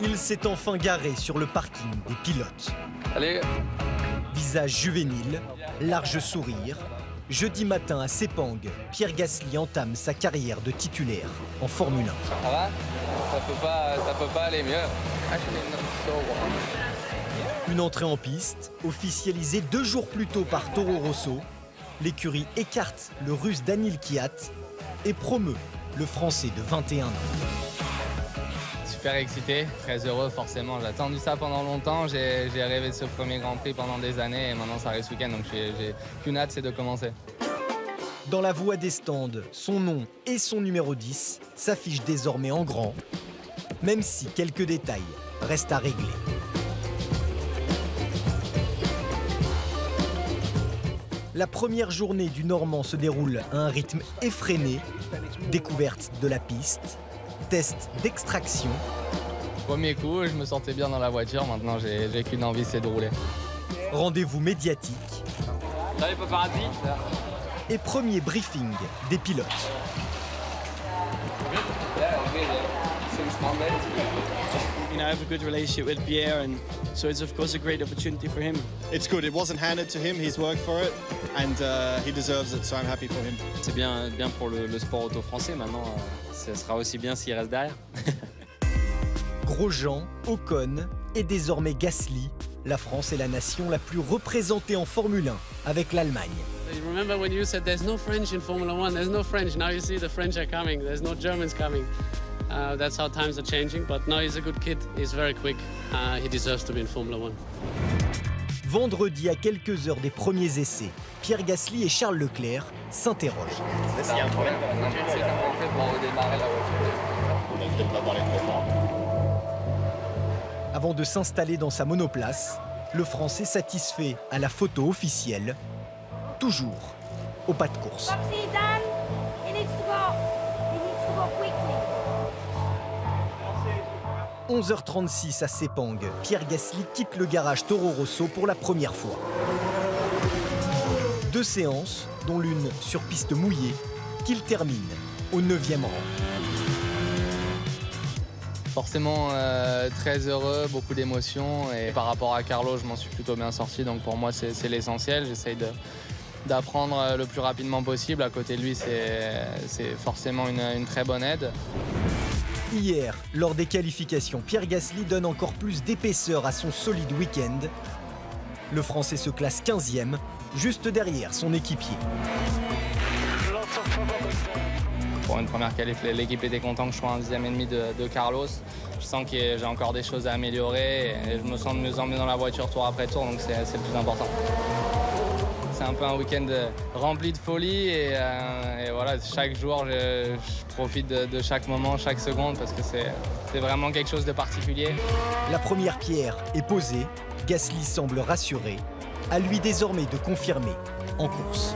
Il s'est enfin garé sur le parking des pilotes. Allez. Visage juvénile, large sourire. Jeudi matin à Sepang, Pierre Gasly entame sa carrière de titulaire en Formule 1. Ça va? Ça peut pas aller mieux. Une entrée en piste, officialisée 2 jours plus tôt par Toro Rosso. L'écurie écarte le Russe Daniil Kvyat et promeut le Français de 21 ans. Super excité, très heureux forcément. J'ai attendu ça pendant longtemps, j'ai rêvé de ce premier Grand Prix pendant des années et maintenant ça arrive ce week-end, donc j'ai qu'une hâte, c'est de commencer. Dans la voie des stands, son nom et son numéro 10 s'affichent désormais en grand, même si quelques détails restent à régler. La première journée du Normand se déroule à un rythme effréné, découverte de la piste, test d'extraction. Premier coup, je me sentais bien dans la voiture, maintenant j'ai qu'une envie, c'est de rouler. Rendez-vous médiatique. Salut paparazzi. Et premier briefing des pilotes. You know, I have a good relationship with Pierre, and so it's of course a great opportunity for him. It's good. It wasn't handed to him. He's worked for it, and he deserves it. So I'm happy for him. C'est bien pour le sport auto français. Maintenant, ce sera aussi bien s'il reste derrière. Grosjean, Ocon et désormais Gasly. La France est la nation la plus représentée en Formule 1 avec l'Allemagne. You remember when you said there's no French in Formula 1, there's no French. Now you see the French are coming, there's no Germans coming. That's how times are changing, but no, he's a good kid, he's very quick. He deserves to be in Formula 1. Vendredi, à quelques heures des premiers essais, Pierre Gasly et Charles Leclerc s'interrogent. C'est un problème. C'est comment on fait pour redémarrer la voiture. Avant de s'installer dans sa monoplace, le Français satisfait à la photo officielle, toujours au pas de course. 11h36 à Sepang, Pierre Gasly quitte le garage Toro Rosso pour la première fois. 2 séances, dont l'une sur piste mouillée, qu'il termine au 9e rang. Forcément très heureux, beaucoup d'émotions et par rapport à Carlos, je m'en suis plutôt bien sorti, donc pour moi c'est l'essentiel. J'essaye d'apprendre le plus rapidement possible. À côté de lui, c'est forcément une très bonne aide. Hier, lors des qualifications, Pierre Gasly donne encore plus d'épaisseur à son solide week-end. Le Français se classe 15e, juste derrière son équipier. Pour une première qualif, l'équipe était contente que je sois un 10e de Carlos. Je sens que j'ai encore des choses à améliorer et je me sens de mieux en mieux dans la voiture tour après tour, donc c'est le plus important. C'est un peu un week-end rempli de folie et voilà, chaque jour je profite de chaque moment, chaque seconde parce que c'est vraiment quelque chose de particulier. La première pierre est posée, Gasly semble rassuré. À lui désormais de confirmer en course.